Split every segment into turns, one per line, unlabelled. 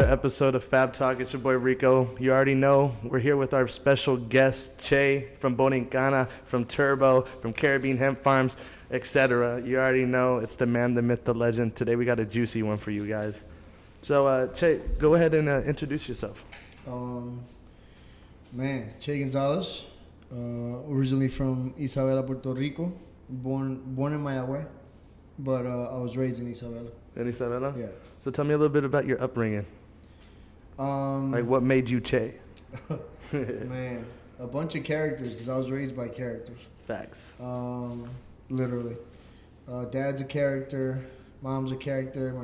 episode of Fab Talk. It's your boy Rico. You already know we're here with our special guest, Che, from Borincanna, from Turbo, from Caribbean Hemp Farms, etc. You already know it's the man, the myth, the legend. Today we got a juicy one for you guys. So, Che, go ahead and introduce yourself.
Che Gonzalez, originally from Isabela, Puerto Rico, born in Mayagüez, but I was raised in Isabela.
In Isabela?
Yeah.
So tell me a little bit about your upbringing. Like what made you Che?
Man, a bunch of characters because I was raised by characters.
Facts.
Literally. Dad's a character, mom's a character,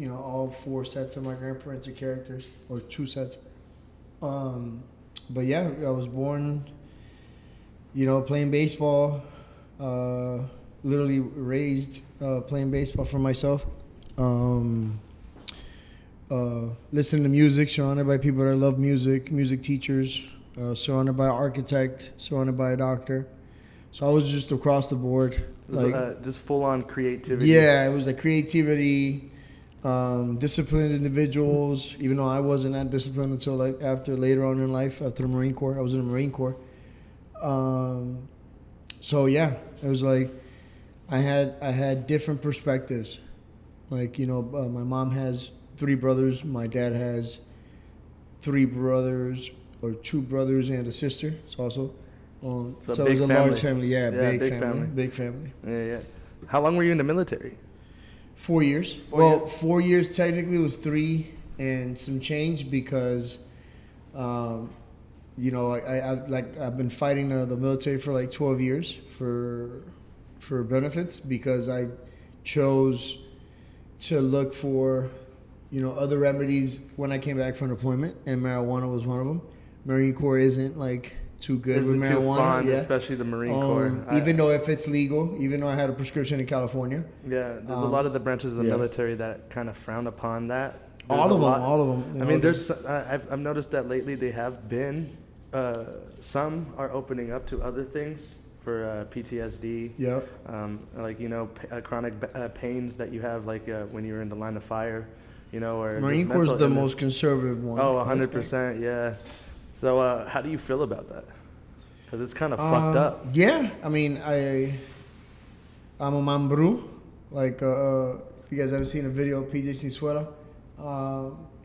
all four sets of my grandparents are characters, or two sets. But yeah, I was born, playing baseball, literally raised playing baseball for myself. Listening to music, surrounded by people that love music teachers, surrounded by an architect, surrounded by a doctor. So I was just across the board.
Just full on creativity.
Yeah, it was like creativity, disciplined individuals, even though I wasn't that disciplined until later on in life, after the Marine Corps. I was in the Marine Corps. So yeah, it was like I had different perspectives. My mom has 3 brothers. My dad has 3 brothers, or 2 brothers and a sister. It's also so it was a large family. Yeah, big family.
Yeah. How long were you in the military?
4 years. 4 years technically. It was 3 and some change because, I've been fighting the military for like 12 years for benefits because I chose to look for, other remedies when I came back from deployment, and marijuana was one of them. Marine Corps isn't too good with marijuana,
too fun, especially the Marine Corps.
Even though if it's legal, even though I had a prescription in California.
Yeah, there's a lot of the branches of the military that kind of frown upon that.
All of them.
I mean, I've noticed that lately they have been, some are opening up to other things for PTSD.
Yeah.
Chronic pains that you have, when you're in the line of fire, or
Marine Corps is the most conservative one.
Oh, 100%, yeah. So how do you feel about that? Because it's kind of fucked up.
Yeah, I mean, I'm a Mambrú. If you guys ever seen a video of PJ Sinsuela,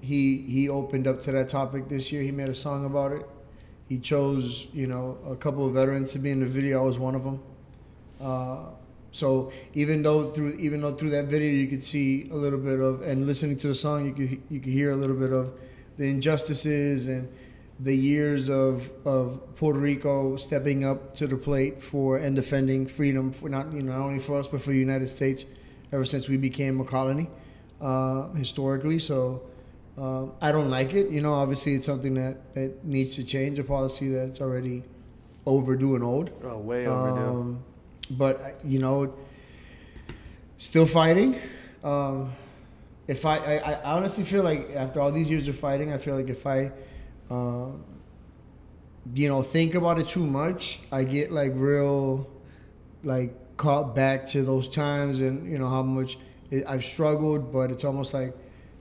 he opened up to that topic this year. He made a song about it. He chose, a couple of veterans to be in the video. I was one of them. So even though through that video you could see a little bit of, and listening to the song you could hear a little bit of the injustices and the years of Puerto Rico stepping up to the plate and defending freedom for not only for us but for the United States ever since we became a colony historically. So I don't like it. Obviously it's something that needs to change, a policy that's already overdue and old.
Oh, way overdue.
But still fighting. If I honestly feel like after all these years of fighting, I feel like if I think about it too much, I get real caught back to those times and how much I've struggled, but it's almost like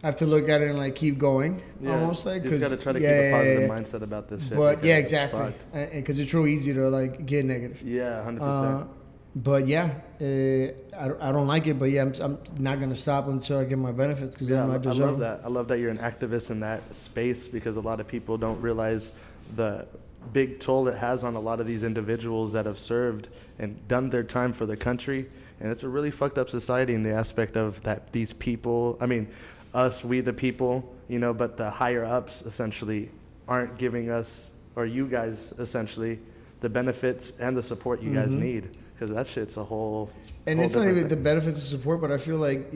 I have to look at it and keep going.
Yeah,
almost
you just got to try to keep a positive mindset about this shit.
But yeah, exactly, because it's real easy to get negative.
Yeah, 100%.
But yeah, I don't like it. But yeah, I'm not gonna stop until I get my benefits because I deserve.
I love that. I love that you're an activist in that space because a lot of people don't realize the big toll it has on a lot of these individuals that have served and done their time for the country. And it's a really fucked up society in the aspect of that these people. I mean, us, we the people, but the higher ups essentially aren't giving us, or you guys essentially, the benefits and the support you guys need. Because that shit's a whole.
And it's not even the benefits of support, but I feel like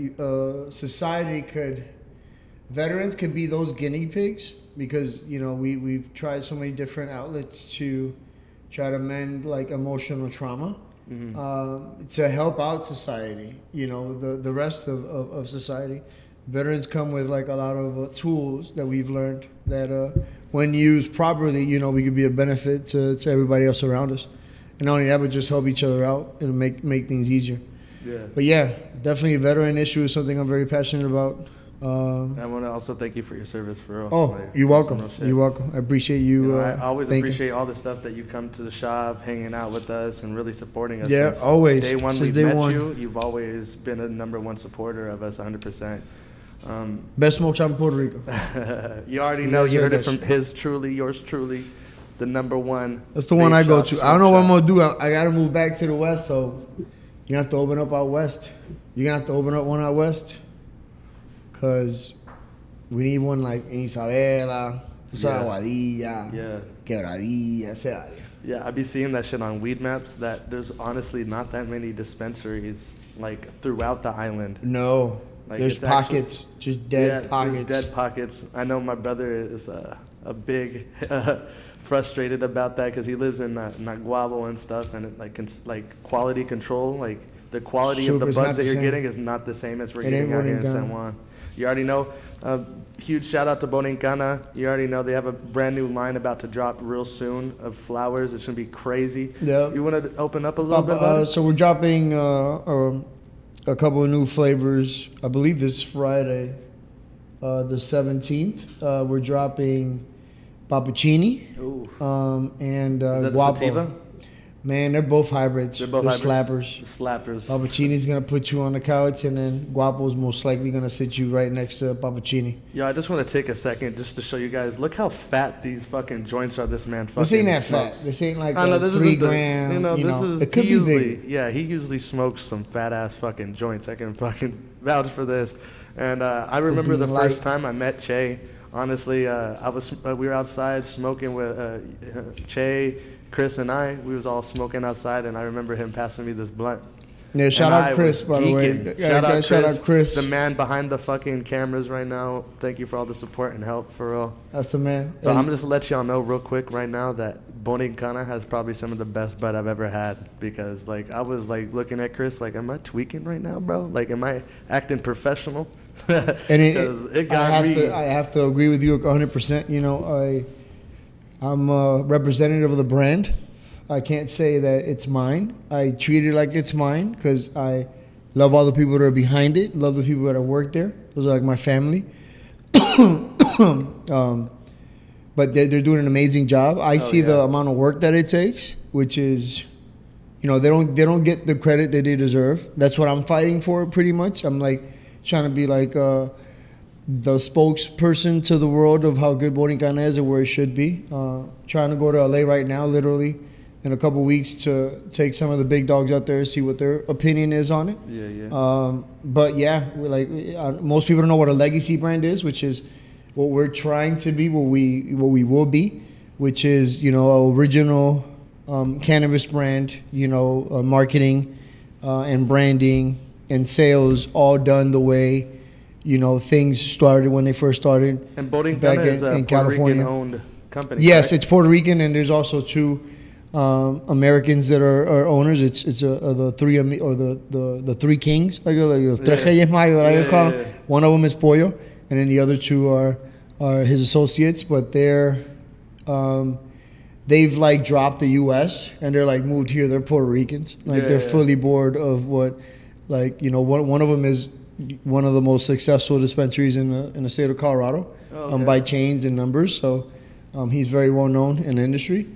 veterans could be those guinea pigs because we've tried so many different outlets to try to mend emotional trauma, to help out society. The rest of society. Veterans come with a lot of tools that we've learned that when used properly, we could be a benefit to everybody else around us. And not only that, but just help each other out and make things easier.
Yeah.
But yeah, definitely a veteran issue is something I'm very passionate about.
I want to also thank you for your service, for real.
Oh,
Like,
you're welcome.
no shit.
You're welcome. I appreciate you.
You know, I always
thinking.
appreciate all the stuff that you come to the shop, hanging out with us, and really supporting us.
Yeah,
Since
always.
Day one
Since
we've
day
met
one.
you, you've always been a #1 supporter of us, 100%.
Best smoke shop in Puerto Rico.
You already
You
know.
guys
You
heard
heard it
that
from
shit.
his truly, yours truly, the #1.
That's the one
vape
I go
shop,
to.
smoke
I don't know what I'm
shop.
gonna do. I gotta move back to the west, so you have to open up out west. You're gonna have to open up one out west, cause we need one like in Isabela, Aguadilla,
Yeah.
Quebradilla, esa área.
Yeah, I be seeing that shit on weed maps, that there's honestly not that many dispensaries like throughout the island.
No,
Like,
there's
it's actually-
pockets, just dead pockets.
There's dead pockets. I know my brother is a big frustrated about that because he lives in Naguabo and stuff, and it, like quality control, like the quality of
Super,
the
it's not
buds that
the
you're
same.
getting is not the same as we're
It
getting
ain't
out here in
Borincanna.
San Juan. You already know. Huge shout out to Borincanna. You already know they have a brand new line about to drop real soon of flowers. It's gonna be crazy.
Yeah.
You want to open up a little bit about it?
So we're dropping a couple of new flavors. I believe this Friday, the 17th. We're dropping Pappuccini
Ooh.
and
Is that the
Guapo.
sativa?
Man, they're both hybrids.
They're both
slappers.
Slappers.
Pappuccini's gonna put you on the couch, and then Guapo's most likely gonna sit you right next to Pappuccini.
Yo, I just want to take a second just to show you guys. Look how fat these fucking joints are. This man fucking
This ain't that
smokes.
fat. This ain't like
I know,
a
this
3
isn't the-
gram.
You know, this is
it could
he
be
usually,
big.
yeah, he usually smokes some fat ass fucking joints. I can fucking vouch for this. And I remember the
being
first
light.
time I met Che. Honestly, we were outside smoking with Che, Chris, and I. We was all smoking outside, and I remember him passing me this blunt.
Yeah, shout
And
out
I
Chris,
was
by the way.
geeking.
Yeah, shout out Chris.
the man behind the fucking cameras right now. Thank you for all the support and help, for real.
That's the man.
But I'm just let y'all know real quick right now that Borincanna has probably some of the best bud I've ever had, because like I was like looking at Chris like, am I tweaking right now, bro? Like, am I acting professional?
And
'Cause it got
I have to agree with you 100%. You know, I'm a representative of the brand. I can't say that it's mine. I treat it like it's mine because I love all the people that are behind it. Love the people that work there. Those are like my family. But they're doing an amazing job. I see the
yeah.
amount of work that it takes, which is, you know, they don't get the credit that they deserve. That's what I'm fighting for, pretty much. I'm like trying to be like the spokesperson to the world of how good Borincanna is and where it should be. Trying to go to LA right now, literally, in a couple weeks to take some of the big dogs out there, see what their opinion is on it.
Yeah.
But yeah, we're like most people don't know what a legacy brand is, which is what we're trying to be, what we will be, which is, you know, a original cannabis brand, you know, marketing and branding and sales all done the way, you know, things started when they first started.
And
back
Borincanna is a
in
Puerto
California.
Rican-owned company.
Yes,
correct?
it's Puerto Rican, and there's also 2 Americans that are owners. It's the three kings, like los tres reyes mayos, like I call them.
Yeah.
One of them is Pollo, and then the other 2 are his associates. But they've like dropped the U.S. and they're like moved here. They're Puerto Ricans. Like they're fully bored of what, like, you know, one of them is one of the most successful dispensaries in the state of Colorado, by chains and numbers. So he's very well known in the industry.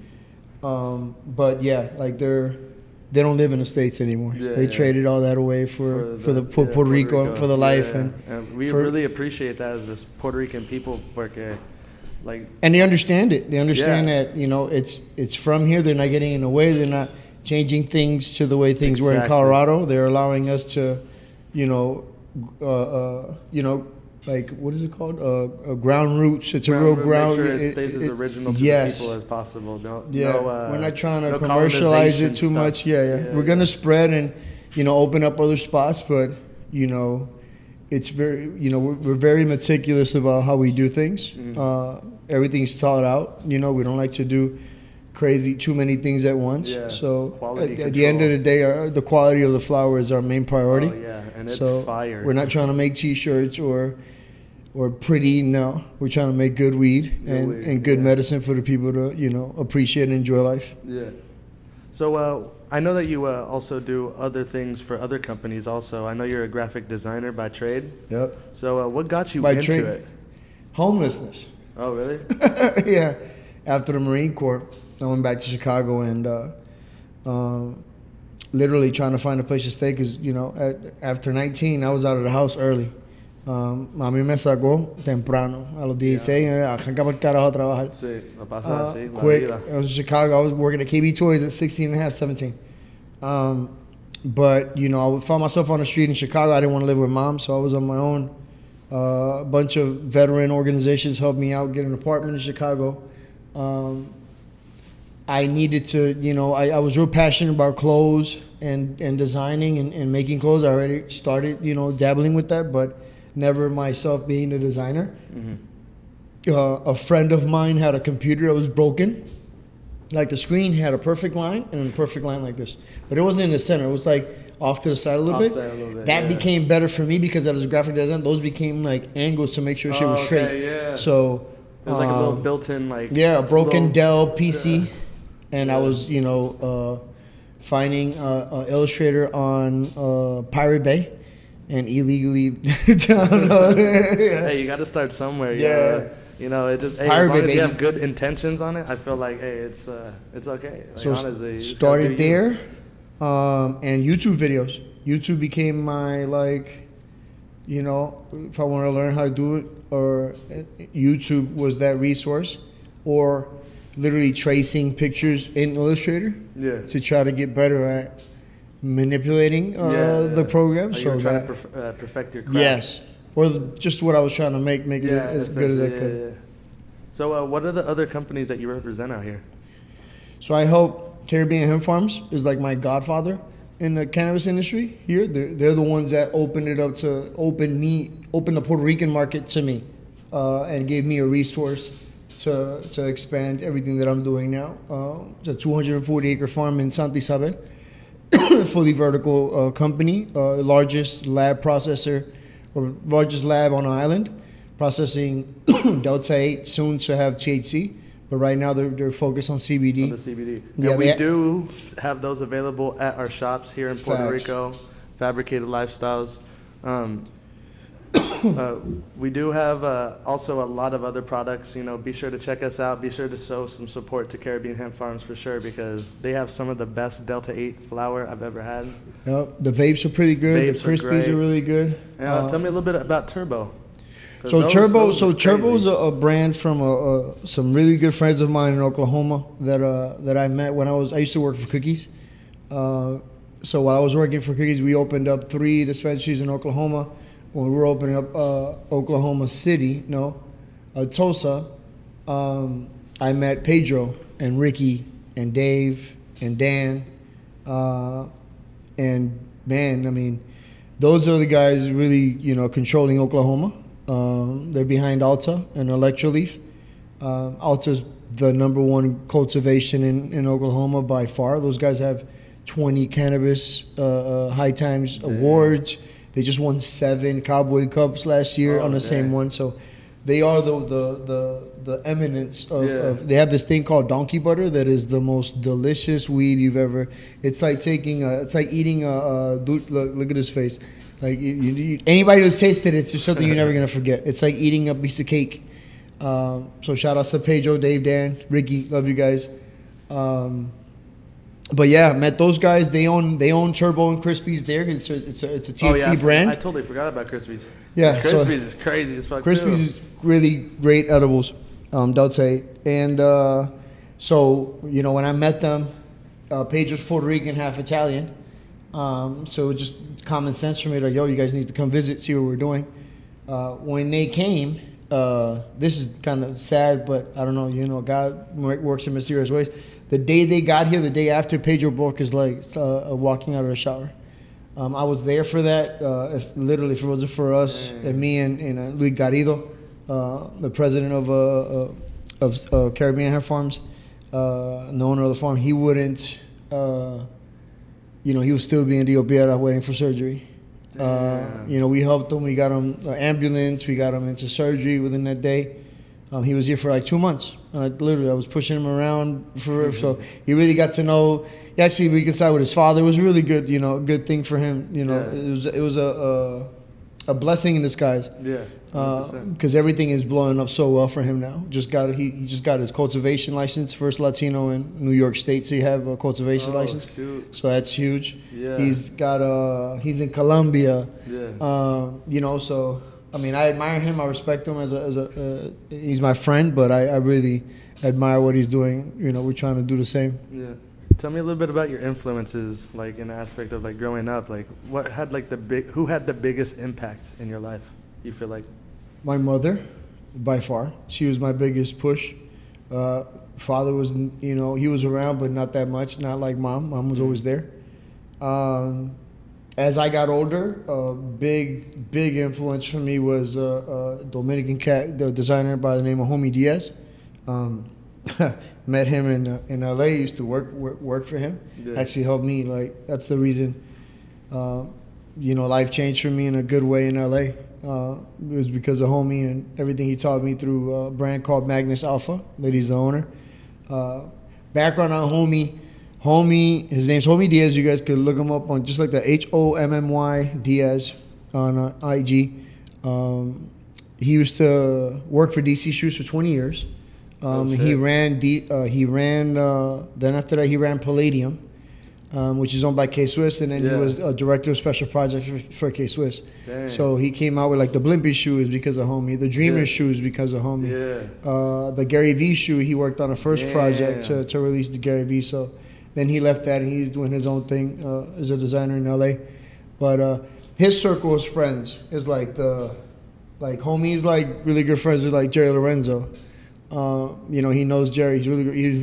But yeah, like they don't live in the States anymore. They traded all that away for Puerto Rico, for the life.
Yeah.
And
we really appreciate that as the Puerto Rican people, porque like,
and they understand it. They understand
Yeah.
that, you know, it's from here. They're not getting in the way. They're not changing things to the way things were in
Exactly.
Colorado. They're allowing us to, you know, like, what is it called? Ground roots. It's a real ground.
Make sure it stays as original to the people as possible.
We're not trying to
no
commercialize it too
colonization
much.
stuff.
Yeah. We're gonna spread and, you know, open up other spots, but, you know, it's very, you know, we're very meticulous about how we do things. Everything's thought out. You know, we don't like to do too many things at once.
Yeah.
So
Quality
at the end of the day, the quality of the flower is our main priority.
Oh, yeah, and it's
So
fire.
we're not trying to make T-shirts or pretty. No, we're trying to make good weed and good medicine for the people to, you know, appreciate and enjoy life.
Yeah. So I know that you also do other things for other companies also. I know you're a graphic designer by trade.
Yep.
So what got you
By
into
trade.
it?
Homelessness.
Oh, really?
Yeah. After the Marine Corps, I went back to Chicago and literally trying to find a place to stay because, after 19, I was out of the house early. A mí me sacó temprano, a los 16, arrancaba el carajo a trabajar.
Sí, lo pasa así, la
Quick.
vida.
I was in Chicago. I was working at KB Toys at 16 and a half, 17. But, I found myself on the street in Chicago. I didn't want to live with mom, so I was on my own. A bunch of veteran organizations helped me out get an apartment in Chicago. I needed to, I was real passionate about clothes and designing and making clothes. I already started, dabbling with that, but never myself being a designer. Mm-hmm. A friend of mine had a computer that was broken. Like the screen had a perfect line and a perfect line like this. But it wasn't in the center. It was like off to the side a little bit. That became better for me because as a graphic designer, those became like angles to make sure shit was straight.
Yeah.
So
it was like a little built-in
a broken Dell PC. And I was, finding an illustrator on Pirate Bay and illegally download it.
Hey, you got to start somewhere.
Yeah.
It just as long as you have good intentions on it, I feel like it's okay. Like,
so
honestly,
started there, and YouTube videos. YouTube became my if I want to learn how to do it, or YouTube was that resource, or literally tracing pictures in Illustrator to try to get better at manipulating the program.
Like so trying to perfect your craft.
Yes. Or just what I was trying to make it as good as I could.
Yeah. So what are the other companies that you represent out here?
So I help Caribbean Hemp Farms is like my godfather in the cannabis industry here. They're the ones that opened it up to open the Puerto Rican market to me, and gave me a resource to expand everything that I'm doing now. It's a 240-acre farm in Santa Isabel, fully vertical company, largest lab processor, or largest lab on an island, processing Delta 8, soon to have THC. But right now they're focused on CBD.
On the CBD. Yeah, and we do have those available at our shops here in Puerto Rico, Fabricated Lifestyles. We do have also a lot of other products. Be sure to check us out. Be sure to show some support to Caribbean Hemp Farms for sure, because they have some of the best Delta 8 flower I've ever had.
Yep. The vapes are pretty good. The Crispies are really good.
Tell me a little bit about Turbo.
Turbo's a brand from some really good friends of mine in Oklahoma that I met when I used to work for Cookies. So while I was working for Cookies, we opened up 3 dispensaries in Oklahoma. When we were opening up Oklahoma City, Tulsa, I met Pedro and Ricky and Dave and Dan. And man, I mean, those are the guys really, controlling Oklahoma. They're behind Alta and Electroleaf. Alta's the #1 cultivation in Oklahoma by far. Those guys have 20 cannabis High Times awards. They just won 7 Cowboy Cups last year on the same one. So they are the eminence of. They have this thing called donkey butter that is the most delicious weed you've ever. It's like taking. It's like eating dude, look at his face. Like anybody who's tasted it, it's just something you're never gonna forget. It's like eating a piece of cake. So shout out to Pedro, Dave, Dan, Ricky, love you guys. But yeah, met those guys. They own Turbo and Crispies there. It's a THC brand.
I totally forgot about Crispies.
Yeah,
Crispies is crazy as fuck.
Crispies is really great edibles. Delta 8. And so when I met them, Pedro's Puerto Rican, half Italian. So just common sense for me, like, yo, you guys need to come visit, see what we're doing. When they came, this is kind of sad, but I don't know, God works in mysterious ways. The day they got here, the day after, Pedro broke his leg walking out of the shower. I was there for that. If it wasn't for us and me and Luis Garrido, the president of Caribbean Hemp Farms, the owner of the farm, he wouldn't. He was still being Diopera waiting for surgery. We helped him. We got him an ambulance. We got him into surgery within that day. He was here for like 2 months. And I was pushing him around so he really got to know. He actually reconciled with his father. It was really good, a good thing for him. It was a blessing in disguise.
Yeah.
Because everything is blowing up so well for him now. He just got his cultivation license, first Latino in New York State to have a cultivation license.
Cute.
So that's huge.
Yeah.
He's in Colombia.
Yeah.
So I mean, I admire him. I respect him he's my friend, but I really admire what he's doing. We're trying to do the same.
Yeah. Tell me a little bit about your influences, like in the aspect of like growing up. Like, who had the biggest impact in your life? You feel like?
My mother, by far. She was my biggest push. Father was, he was around, but not that much. Not like mom. Mom was always there. As I got older, a big influence for me was a Dominican the designer by the name of Homie Diaz. Met him in LA. Used to work for him.
Yeah.
Actually helped me. Like, that's the reason. Life changed for me in a good way in LA. It was because of Homie and everything he taught me through a brand called Magnus Alpha that he's the owner. Background on Homie, his name's Homie Diaz. You guys could look him up on just like the HOMMY Diaz on IG. He used to work for DC Shoes for 20 years. He ran. Then after that, he ran Palladium, which is owned by K-Swiss, and then he was a director of special projects for K-Swiss.
Dang.
So he came out with like the Blimpie shoe is because of Homie, the Dreamer shoes because of Homie.
Yeah.
The Gary V shoe, he worked on a first project to release the Gary V. So then he left that and he's doing his own thing as a designer in LA. But his circle of friends is like Homie's like really good friends with like Jerry Lorenzo. He knows Jerry. He's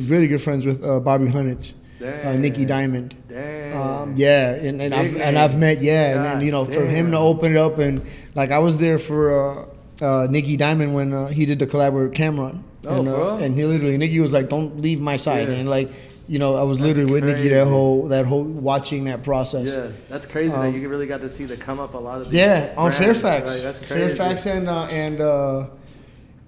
really good friends with Bobby Hunnits. Nicky Diamond.
Damn.
And I've met, for him to open it up, and like I was there for Nicky Diamond when he did the collab with Cameron. And Nicky was like, "Don't leave my side," and like, I was literally with Nicky that whole watching that process.
Yeah, that's crazy that you really got to see the come up a lot of these
on
brands.
Fairfax.
Like, that's crazy.
Fairfax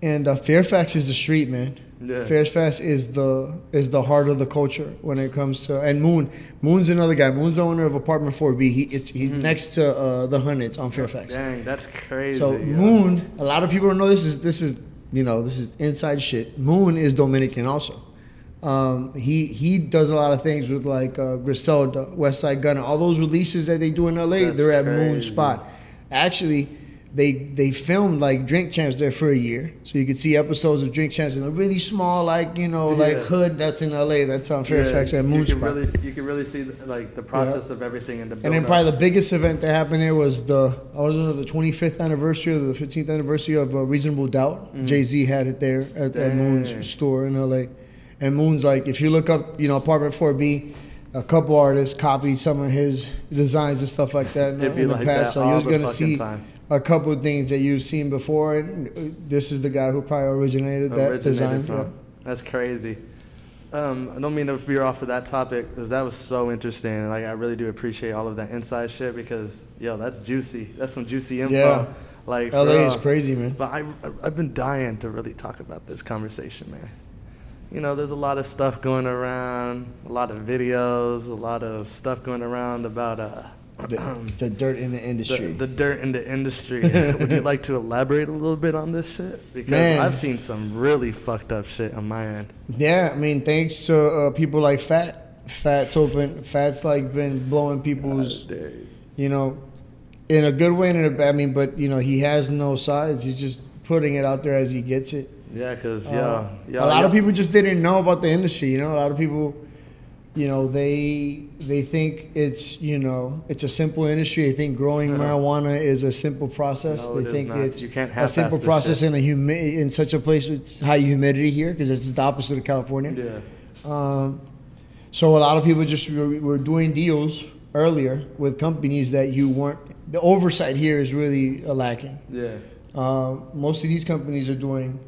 and Fairfax is the street, man.
Yeah.
Fairfax is the heart of the culture when it comes to, and Moon's another guy. Moon's the owner of Apartment 4B. He's next to the Hunnits on Fairfax.
Dang, that's crazy.
So Moon, a lot of people don't know this is inside shit. Moon is Dominican also. He does a lot of things with like Griselda, West Side Gunna, all those releases that they do in LA. They're at Moon's spot. Actually, they filmed like Drink Champs there for a year, so you could see episodes of Drink Champs in a really small like hood that's in LA. That's on Fairfax at Moon's spot.
You can really see like the process of everything in the build.
And then probably the biggest event that happened there was the 25th anniversary or the 15th anniversary of Reasonable Doubt. Jay-Z had it there at Moon's store in LA. And Moon's like, if you look up, Apartment 4B, a couple artists copied some of his designs and stuff like that in the past. So you're going to see a couple of things that you've seen before. And this is the guy who probably originated that design. Yeah.
That's crazy. I don't mean to veer off of that topic because that was so interesting. Like, I really do appreciate all of that inside shit because, that's juicy. That's some juicy info.
Yeah.
Like,
LA is crazy, man.
But I've been dying to really talk about this conversation, man. There's a lot of stuff going around, a lot of videos, a lot of stuff going around about
the dirt in the industry.
The dirt in the industry. Would you like to elaborate a little bit on this shit? Because I've seen some really fucked up shit on my end.
Yeah, I mean, thanks to people like Fat's like been blowing people's, in a good way and in a bad. I mean, but he has no sides. He's just putting it out there as he gets it.
Yeah, because
a lot of people just didn't know about the industry. A lot of people, they think it's it's a simple industry. They think growing marijuana is a simple process.
No,
they think it's
you can't
a simple process in such a place with high humidity here because it's the opposite of California.
Yeah.
So a lot of people just were doing deals earlier with companies that you weren't. The oversight here is really lacking.
Yeah.
Most of these companies are doing,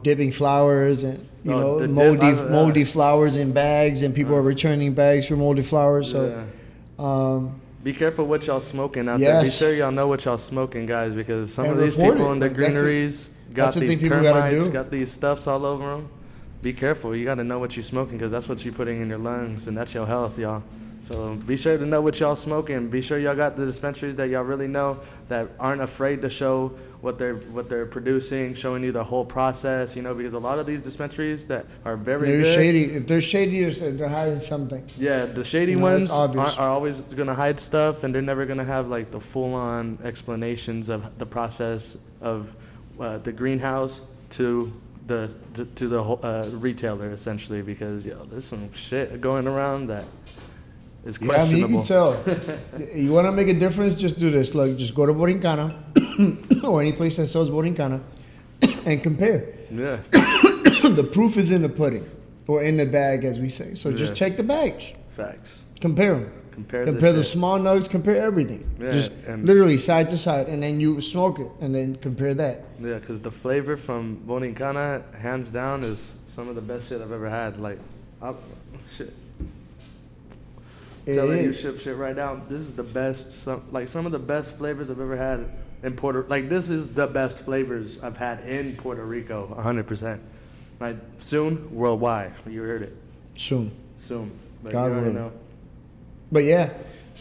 dipping flowers and moldy flowers in bags, and people are returning bags for moldy flowers. So,
be careful what y'all smoking out there. Be sure y'all know what y'all smoking, guys, because some of these people in the greeneries got
the
these
thing people gotta
termites,
do.
got these stuffs all over them. Be careful. You got to know what you're smoking because that's what you're putting in your lungs, and that's your health, y'all. So be sure to know what y'all smoking. Be sure y'all got the dispensaries that y'all really know that aren't afraid to show what they're producing, showing you the whole process. You know, because a lot of these dispensaries that are very
They're
good,
shady. If they're shady, they're hiding something.
yeah, the shady
You know,
ones
it's obvious.
are always gonna hide stuff, and they're never gonna have like the full-on explanations of the process of the greenhouse to the whole, retailer essentially. Because there's some shit going around that is
Yeah, I mean, you
questionable.
can tell. You want to make a difference? Just do this. Like, just go to Borincanna or any place that sells Borincanna and compare.
Yeah,
The proof is in the pudding or in the bag, as we say. So just
Yeah.
check the bags.
facts.
Compare them.
Compare
The
shit.
small nugs, compare everything.
Yeah,
Just
and-
literally side to side, and then you smoke it, and then compare that.
Yeah, because the flavor from Borincanna, hands down, is some of the best shit I've ever had. Like, shit.
It
Telling you
is.
shit right now. This is the best. Some of the best flavors I've ever had in Puerto. Like, this is the best flavors I've had in Puerto Rico. 100%. Like, soon worldwide. You heard it.
Soon.
Soon. But
God
you already
willing.
know.
But yeah,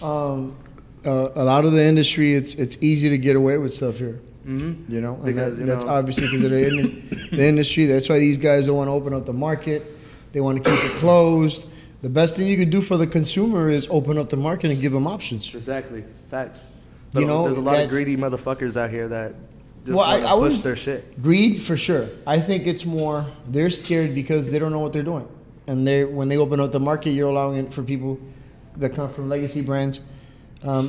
a lot of the industry, it's easy to get away with stuff here.
Mm-hmm.
You know, and
Because,
that's obviously because of the industry. That's why these guys don't want to open up the market. They want to keep it closed. The best thing you could do for the consumer is open up the market and give them options.
Exactly. Facts.
You
But
know,
there's a lot of
that's-
greedy motherfuckers out here that just
Well,
want to
I
push
wouldn't-
their shit.
Greed for sure. I think it's more they're scared because they don't know what they're doing, and when they open up the market, you're allowing it for people that come from legacy brands,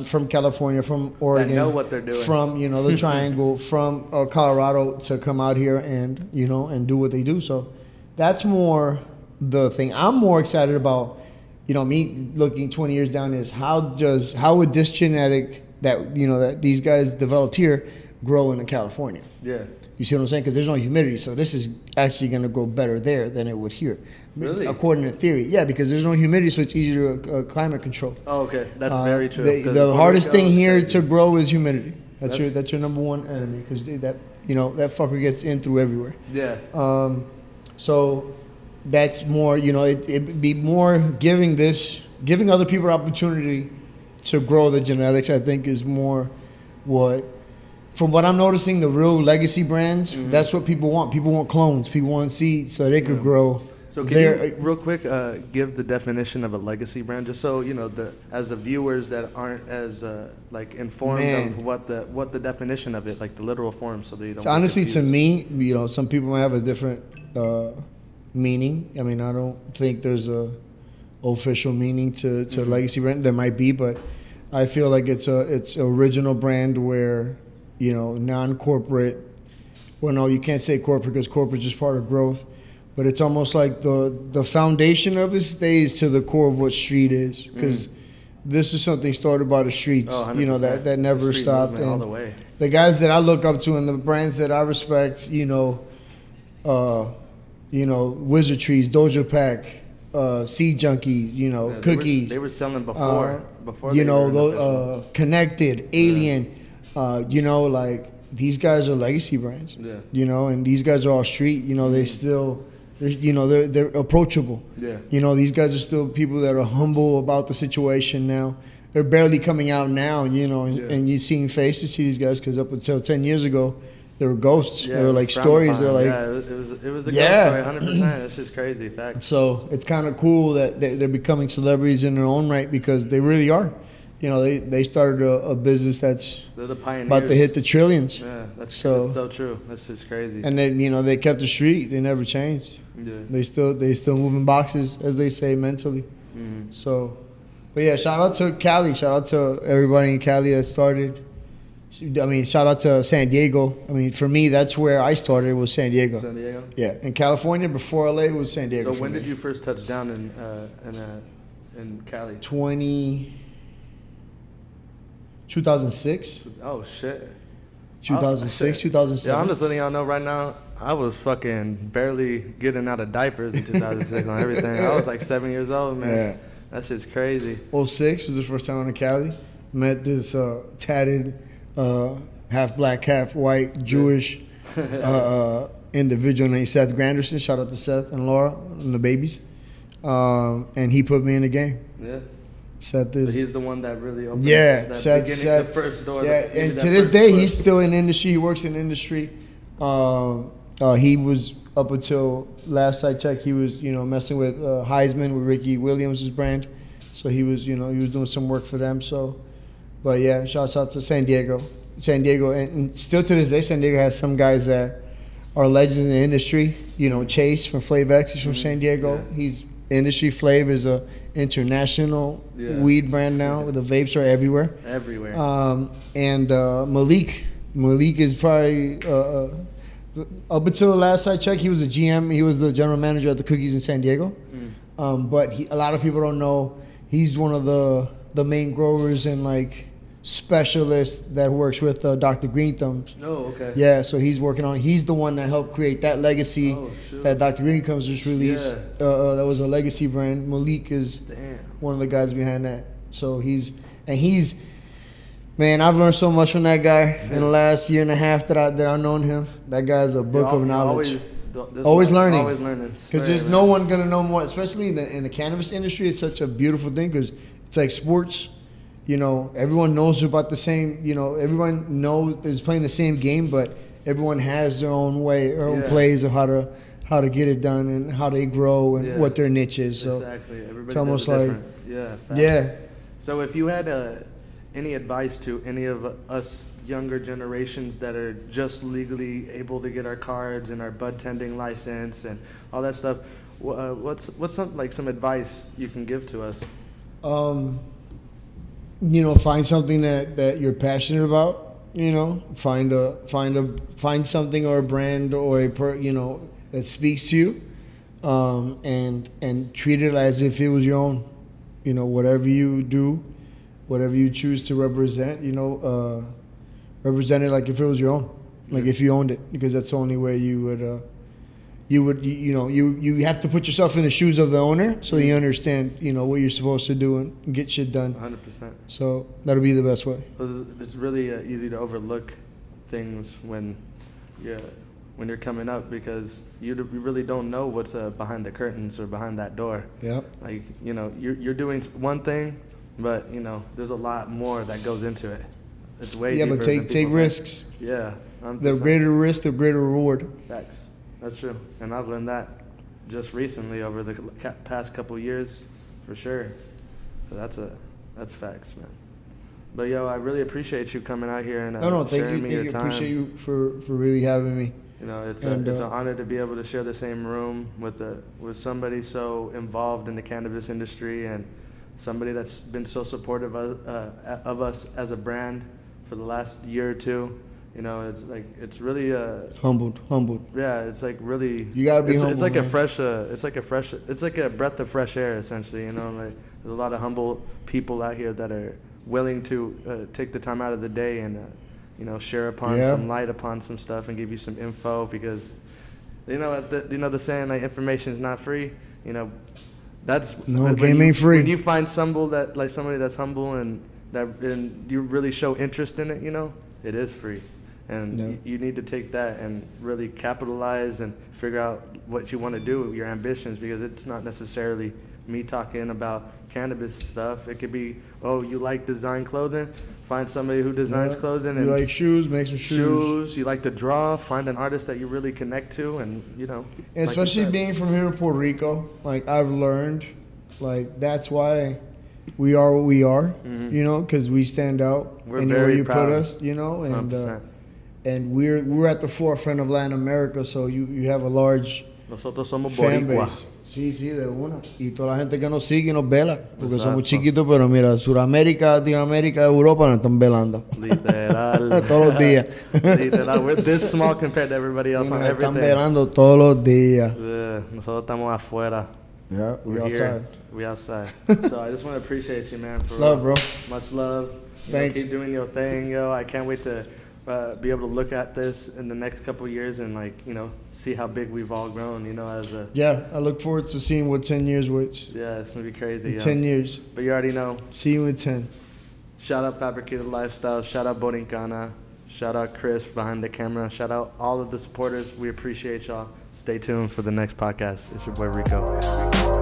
from California, from Oregon,
know what they're doing.
from the Triangle, from Colorado to come out here and and do what they do. So that's more the thing. I'm more excited about. Me looking 20 years down is how would this genetic that these guys developed here grow in California?
Yeah.
You see what I'm saying? Because there's no humidity, so this is actually going to grow better there than it would here.
Really?
According to theory, yeah, because there's no humidity, so it's easier to climate control.
Oh, okay. That's very true.
The
'Cause
the
Puerto
hardest
Rico
thing
is
here
crazy.
to grow is humidity. That's
That's-
your number one enemy because that fucker gets in through everywhere.
Yeah.
So that's more, it'd be more giving other people opportunity to grow the genetics. I think is more from what I'm noticing, the real legacy brands.
Mm-hmm.
That's what people want. People want clones. People want seeds so they could grow.
So can you real quick give the definition of a legacy brand, just so as the viewers that aren't as informed
Man.
of what the definition of it, like the literal form, so they don't.
So
get
honestly, to
confused.
me, some people might have a different meaning. I mean, I don't think there's a official meaning to legacy brand. There might be, but I feel like it's original brand where non-corporate. Well, no, you can't say corporate because corporate is just part of growth. But it's almost like the foundation of it stays to the core of what street is, because this is something started by the streets.
Oh, 100%.
That never
The street
stopped.
movement all
And
the way.
the guys that I look up to and the brands that I respect, Wizard Trees, Doja Pack, Seed Junkie,
Yeah,
Cookies.
They were selling before.
Those Connected, Alien. These guys are legacy brands.
Yeah.
And these guys are all street. They still. They're approachable.
Yeah.
These guys are still people that are humble about the situation now. They're barely coming out now, and you're seeing faces to these guys because up until 10 years ago, they were ghosts.
Yeah,
they were
it was
like
frowned
stories.
upon.
They're like,
it was a
Yeah.
ghost story, 100%. That's just crazy. Fact.
so it's kind of cool that they're becoming celebrities in their own right because they really are. They started a business that's
They're the pioneers.
about to hit the trillions.
Yeah, that's
So-
so true. That's just crazy.
And then they kept the street. They never changed.
Yeah.
They still moving boxes, as they say, mentally.
Mhm.
So, but yeah, shout out to Cali. Shout out to everybody in Cali that started. I mean, shout out to San Diego. I mean, for me, that's where I started, was San Diego.
San Diego.
Yeah, in California before LA was San Diego.
So when did you first touch down in Cali?
2006,
Oh shit.
2006,
shit.
2007.
Yeah, I'm just letting y'all know right now. I was fucking barely getting out of diapers in 2006 on everything. I was like 7 years old, man.
Yeah.
That shit's crazy.
06 was the first time I went to Cali. Met this tatted, half black, half white, Jewish individual named Seth Granderson. Shout out to Seth and Laura and the babies. And he put me in the game.
Yeah.
Seth
So
is.
he's the one that really opened
Yeah, Seth.
the first door.
Yeah, and to this day, he's still in the industry. He works in the industry. He was, up until last I checked, he was, messing with Heisman with Ricky Williams' brand. So he was doing some work for them. So, but yeah, shouts out to San Diego, and still to this day, San Diego has some guys that are legends in the industry. Chase from Flav X, he's from San Diego.
Yeah.
He's industry. Flav is a international weed brand now. The vapes are everywhere.
Everywhere.
And Malik is probably up until last I checked, he was a GM. He was the general manager at the Cookies in San Diego. But a lot of people don't know he's one of the main growers and like specialists that works with Dr. Green Thumbs.
Oh, okay.
Yeah, so he's the one that helped create that legacy that Dr. Green Thumbs just released. That was a legacy brand. Malik is one of the guys behind that. So man, I've learned so much from that guy in the last year and a half that I've known him. That guy's a book of knowledge. Always learning.
Always learning.
Because there's no one gonna know more, especially in the cannabis industry. It's such a beautiful thing because it's like sports. Everyone knows about the same. Everyone is playing the same game, but everyone has their own way, their own plays of how to get it done and how they grow and what their niche is. So
exactly, everybody
it's almost
does it
like
different.
yeah.
So if you had any advice to any of us younger generations that are just legally able to get our cards and our bud tending license and all that stuff, what's some advice you can give to us?
Find something that you're passionate about. Find something or a brand or that speaks to you, and treat it as if it was your own. Whatever you do, whatever you choose to represent, represent it like if it was your own, like if you owned it, because that's the only way you have to put yourself in the shoes of the owner so you understand, what you're supposed to do and get shit done.
100%.
So that'll be the best way.
It's really easy to overlook things when you're coming up because you really don't know what's behind the curtains or behind that door.
Yep.
Like, you're doing one thing, but, there's a lot more that goes into it. It's way deeper
but
than
take risks.
think. Yeah. 100%.
The greater risk, the greater reward.
Facts. That's true. And I've learned that just recently over the past couple years, for sure. So that's facts, man. But I really appreciate you coming out here and
thank you. Appreciate you for really having me.
It's an honor to be able to share the same room with somebody so involved in the cannabis industry and somebody that's been so supportive of us as a brand for the last year or two. It's really
humbled.
Yeah, it's like really.
You gotta be humble.
It's like it's like a breath of fresh air, essentially. There's a lot of humble people out here that are willing to take the time out of the day and share upon some light upon some stuff and give you some info because the saying like information is not free.
Game ain't free.
When you find somebody that's humble and you really show interest in it, it is free. And you need to take that and really capitalize and figure out what you want to do with your ambitions because it's not necessarily me talking about cannabis stuff. It could be, you like design clothing? Find somebody who designs clothing. And
you like shoes? Make some shoes.
You like to draw? Find an artist that you really connect to and,
And especially being from here in Puerto Rico, like I've learned, like that's why we are what we are, because we stand out anywhere you put us, and we're at the forefront of Latin America, so you have a large
Nosotros somos
fan
boricua.
base. Sí, de una. Y toda la gente que nos sigue y nos vela, porque somos chiquitos, pero mira, Sudamérica, Latinoamérica, Europa nos están velando.
Literal.
Todos los días.
Literal. We're this small compared to everybody else on everything.
Nos están velando todos los días.
Nosotros estamos afuera.
Yeah,
We're
outside.
here. We outside. So I just want to appreciate you, man. For
love, bro.
Much love.
Thanks.
Keep doing your thing, yo. I can't wait to be able to look at this in the next couple of years and see how big we've all grown, as a.
Yeah, I look forward to seeing what 10 years waits.
Yeah, it's gonna be crazy.
In 10 years.
But you already know.
See you in 10.
Shout out Fabricated Lifestyle. Shout out Borincanna. Shout out Chris behind the camera. Shout out all of the supporters. We appreciate y'all. Stay tuned for the next podcast. It's your boy Rico.